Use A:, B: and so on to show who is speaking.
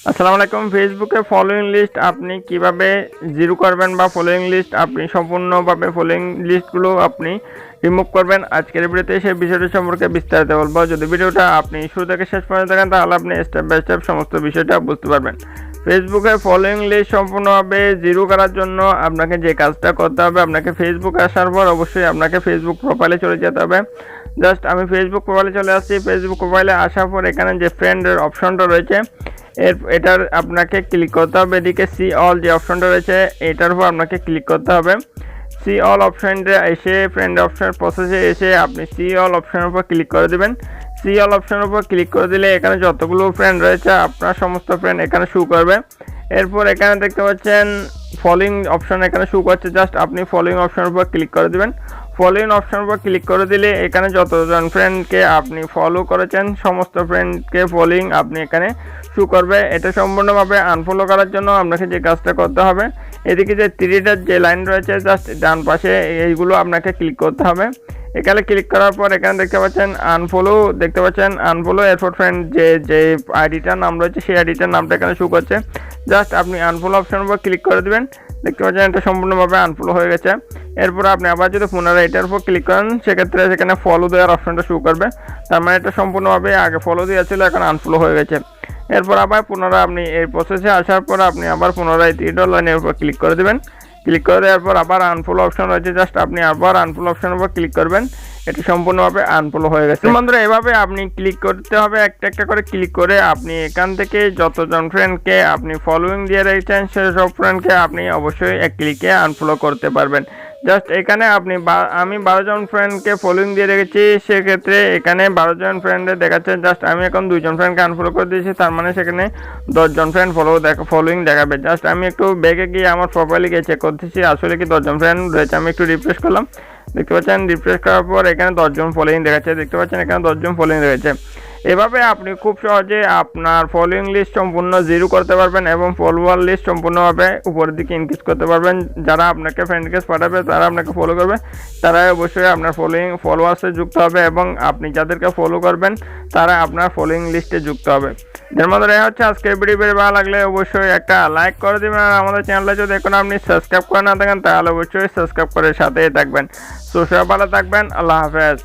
A: আসসালামু আলাইকুম। ফেসবুকে ফলোইং লিস্ট আপনি কিভাবে জিরো করবেন বা ফলোইং লিস্ট আপনি সম্পূর্ণভাবে ফলোইং লিস্টগুলো আপনি রিমুভ করবেন, আজকের ভিডিওতে সেই বিষয়টি সম্পর্কে বিস্তারিত বলবো। যদি ভিডিওটা আপনি শুরু থেকে শেষ পর্যন্ত দেখেন তাহলে আপনি স্টেপ বাই স্টেপ সমস্ত বিষয়টা বুঝতে পারবেন। ফেসবুকে ফলোইং লিস্ট সম্পূর্ণভাবে জিরো করার জন্য আপনাকে যে কাজটা করতে হবে, আপনাকে ফেসবুক আসার পর অবশ্যই আপনাকে ফেসবুক প্রোফাইলে চলে যেতে হবে। জাস্ট আমি ফেসবুক প্রোফাইলে চলে আসছি। ফেসবুক প্রোফাইলে আসার পর এখানে যে ফ্রেন্ডের অপশনটা রয়েছে এটার আপনাকে ক্লিক করতে হবে। এদিকে সি অল যে অপশনটা রয়েছে এটার উপর আপনাকে ক্লিক করতে হবে। সি অল অপশনটা এসে ফ্রেন্ড অপশন প্রসেসে এসে আপনি সি অল অপশনের উপর ক্লিক করে দেবেন। সি অল অপশনের উপর ক্লিক করে দিলে এখানে যতগুলো ফ্রেন্ড রয়েছে আপনার সমস্ত ফ্রেন্ড এখানে শো করবে। এরপর এখানে দেখতে পাচ্ছেন ফলোইং অপশন এখানে শো করছে। জাস্ট আপনি ফলোইং অপশনের উপর ক্লিক করে দেবেন। ফলোইং অপশনের উপর ক্লিক করে দিলে এখানে যতজন ফ্রেন্ডকে আপনি ফলো করেছেন সমস্ত ফ্রেন্ডকে ফলোইং আপনি এখানে শো করবে। এটা সম্পূর্ণভাবে আনফলো করার জন্য আপনাকে যে কাজটা করতে হবে, এদিকে যে থ্রিটার যে লাইন রয়েছে জাস্ট ডান পাশে এইগুলো আপনাকে ক্লিক করতে হবে। এখানে ক্লিক করার পর এখানে দেখতে পাচ্ছেন আনফলো, দেখতে পাচ্ছেন আনফলো। এরপর ফ্রেন্ড যে আইডিটার নাম রয়েছে সেই আইডিটার নামটা এখানে শো করছে। জাস্ট আপনি আনফলো অপশনের উপর ক্লিক করে দেবেন। দেখতে পাচ্ছেন এটা সম্পূর্ণভাবে আনফলো হয়ে গেছে। এরপর আপনি আবার যদি পুনরায় এটার উপর ক্লিক করেন সেক্ষেত্রে সেখানে ফলো দেওয়ার অপশনটা শো করবে। তার মানে এটা সম্পূর্ণভাবে আগে ফলো দেওয়া ছিল, এখন আনফলো হয়ে গেছে। এরপর আবার পুনরায় আপনি এই প্রসেসে আসার পর আপনি আবার পুনরায় থ্রিডর লাইনের উপর ক্লিক করে দেবেন। ক্লিক করে দেওয়ার পর আবার আনফলো অপশন রয়েছে, জাস্ট আপনি আবার আনফলো অপশনের উপর ক্লিক করবেন। এটি সম্পূর্ণভাবে আনফলো হয়ে গেছে। বন্ধুরা, এভাবে আপনি ক্লিক করতে হবে, একটা একটা করে ক্লিক করে আপনি এখান থেকে যতজন ফ্রেন্ডকে আপনি ফলোইং দিয়ে রেখেছেন সেসব ফ্রেন্ডকে আপনি অবশ্যই এক ক্লিকে আনফলো করতে পারবেন। জাস্ট এখানে আমি 12 জন ফ্রেন্ডকে ফলোইং দিয়ে রেখেছি, সেক্ষেত্রে এখানে 12 জন ফ্রেন্ডে দেখাচ্ছে। জাস্ট আমি এখন 2 জন ফ্রেন্ডকে আনফলো করে দিয়েছি, তার মানে সেখানে 10 জন ফ্রেন্ড ফলোইং দেখাবে। জাস্ট আমি একটু ব্যাগে গিয়ে আমার প্রোফাইলে গিয়ে চেক করতেছি আসলে কি 10 জন ফ্রেন্ড রয়েছে। আমি একটু রিফ্রেশ করলাম, দেখতে পাচ্ছেন রিফ্রেশ করার পর এখানে 10 জন ফলোইং দেখাচ্ছে। দেখতে পাচ্ছেন এখানে 10 জন ফলোইং রয়েছে। এভাবে আপনি খুব সহজে আপনার ফলোইং লিস্ট সম্পূর্ণ জিরো করতে পারবেন এবং ফলোয়ার লিস্ট সম্পূর্ণভাবে উপরের দিকে ইনক্রিজ করতে পারবেন। যারা আপনাকে ফ্রেন্ড রিকোয়েস্ট পাঠাবে, তারা আপনাকে ফলো করবে, তারাই অবশ্যই আপনার ফলোয়ার্সে যুক্ত হবে এবং আপনি যাদেরকে ফলো করবেন তারা আপনার ফলোইং লিস্টে যুক্ত হবে। এর মধ্যে এই হচ্ছে আজকের ভিডিও ভালো লাগলে অবশ্যই একটা লাইক করে দেবেন। আর আমাদের চ্যানেলটা যদি এখন আপনি সাবস্ক্রাইব করে না থাকেন তাহলে অবশ্যই সাবস্ক্রাইব করে সাথেই থাকবেন। সো সবাই ভালো থাকবেন। আল্লাহ হাফেজ।